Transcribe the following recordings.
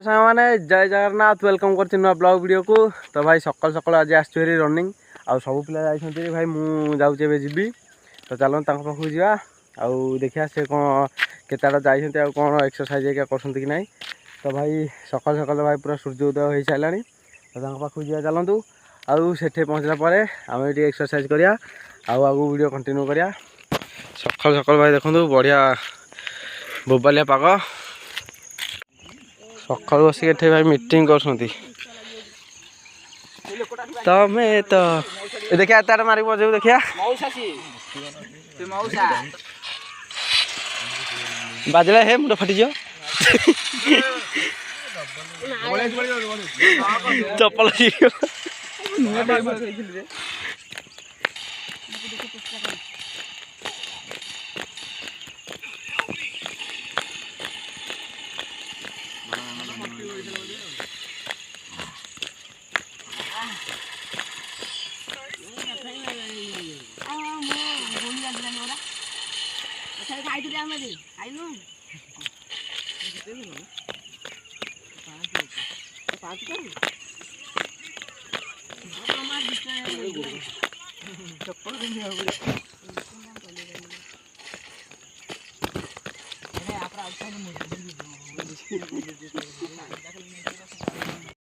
मैंने जय जगन्नाथ वेलकम कर ब्लॉग वीडियो को। तो भाई सकाल सकाल आज आसरी रनिंग आउ सब पिला जाइए भाई मुझे जी तो चलो पाखक जा देखिया से कौन केतटा जाइए कौन एक्सरसाइज कर कि ना। तो भाई सकाल सकाल भाई पूरा सूर्य उदय हो सारा तो पाखक जा चलतु आउ से पहुँचला आम ये एक्सरसाइज करा आगू वीडियो कंटिन्यू करा। सकाल सकाल भाई देखो बढ़िया बोबालिया पाग सकाल बस भाई मीटिंग कर तमें तो देखिया तार मारिक बजेबू देखिया बाजला हे मुंड फाटी चप्पल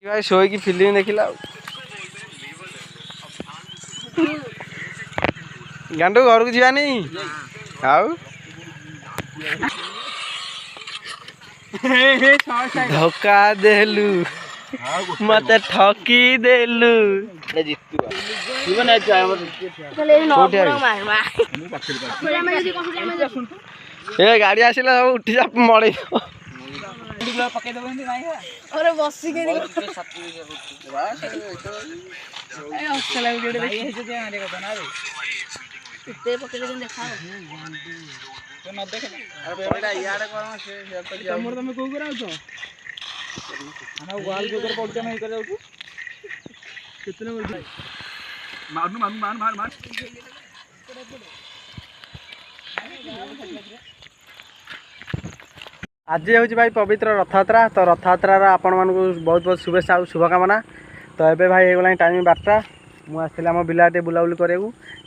भाई शो की फिल्म देखिला गांडू घर को जानी आउ धोखा देलु मत ठकी देलु ए गाड़ी आसिला सब उठी जा मड़े आज हूँ भाई पवित्र रथयात्रा। तो रथयात्रा आपण मानक बहुत बहुत शुभेच्छा और शुभकामना। तो ये भाई होगा टाइम 12टा मुझे आम बिला बुलाबुली कराया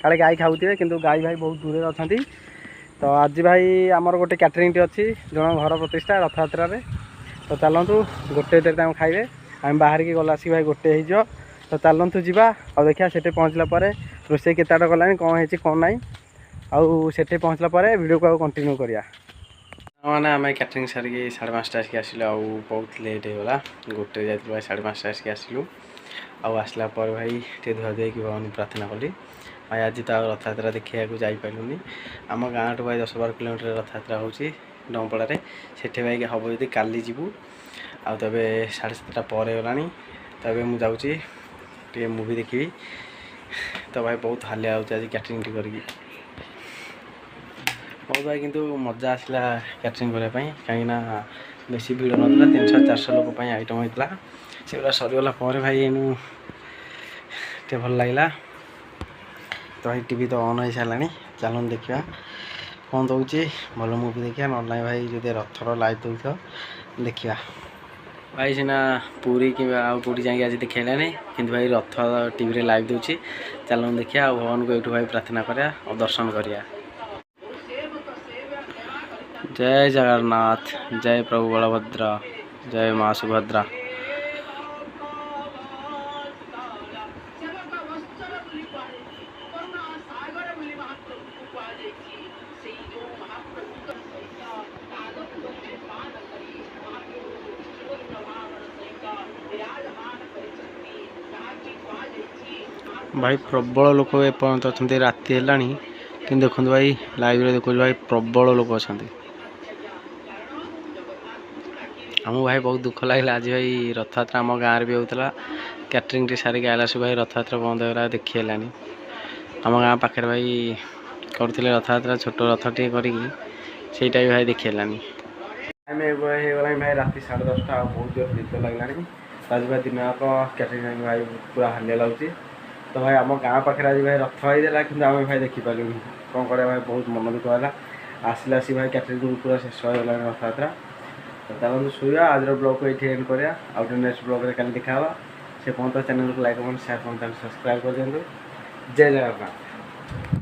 काले गाई खाऊे कि गाई भाई बहुत दूर अच्छा। तो आज भाई आमर गोटे कैटरिंग टी अच्छी जन घर प्रतिष्ठा रथयात्रा। तो चलतु गोटे खाइबे आम बाहर की गला भाई गोटे हो। तो चलतु जा और देखिया से पहुँचला रोसे केतटा गलानी कौन है कौन ना आउ से पहुँचला वीडियो को कंटिन्यू करिया। मैंने आम कैटरिंग सारिक 5:30 आसिक आसलु बहुत लेट होगा गोटे जाइए भाई 5:30 आसिक आसलु आसला भाई टे धुआ धुआ कि भगवान प्रार्थना कली भाई आज तो रथयात्रा देखा जापारूनी आम गाँव टू भाई 10-12 किलोमीटर रथयात्रा होची डंपड़े से भाई हम यदि काली जीवु आ तब 7:30 पर गला तब मुझे मुवी देखी। तो भाई बहुत हालिया आज कैटरिंग टी करके बहुत भाई किंतु मजा आसला कैटरिंग करने कहीं बेसी भिड़ ना 300-400 लोक आइटम होता से गुला सरीगला भाई एनु टे भल लगे। तो भाई टीवी तो ऑन हो सारा चलन देखा कौन दौर भल मुवी देखा ना भाई जो रथर लाइव दौ देखा भाई सीना पूरी कि कौटी जाए आज देखानी कि भाई रथ टीवी लाइव दूसरी चलन देखा भगवान को यूँ भाई प्रार्थना करा और दर्शन करिया। जय जगन्नाथ जय प्रभु बलभद्र जय माँ सुभद्रा। भाई प्रबल लोक एपर्यंत अच्छा राति है कि देखो भाई लाइव रे देखो भाई प्रबल लोक अच्छा। आमको भाई बहुत दुख लगे आज भाई रथयात्रा आम गाँव भी होता कैटरिंग टी सारिक आला सब भाई रथयात्रा बंद होगा देखी है आम गाँव पाखे भाई करते रथयात्रा छोट रथ टे करा भी भाई देखी है भाई राति 10:30 बहुत जोर निद लगे आज भाई दिन जाक कैटरिंग भाई पूरा हालिया लगुच। तो भाई आम गाँव पाखे आज भाई रथ होगा कि आम भाई देखिपारू कौन कर भाई बहुत मन दुख है आसला भाई कैटरिंग पूरा शेष हो गला रथयात्रा। तो चलते शुआ आज ब्लॉग को ये एंड करा आउट नेक्स्ट ब्लॉग रे कल देखा से पहुँच चैनल को like comment share comment subscribe कर दिखाँ जय जगन्नाथ।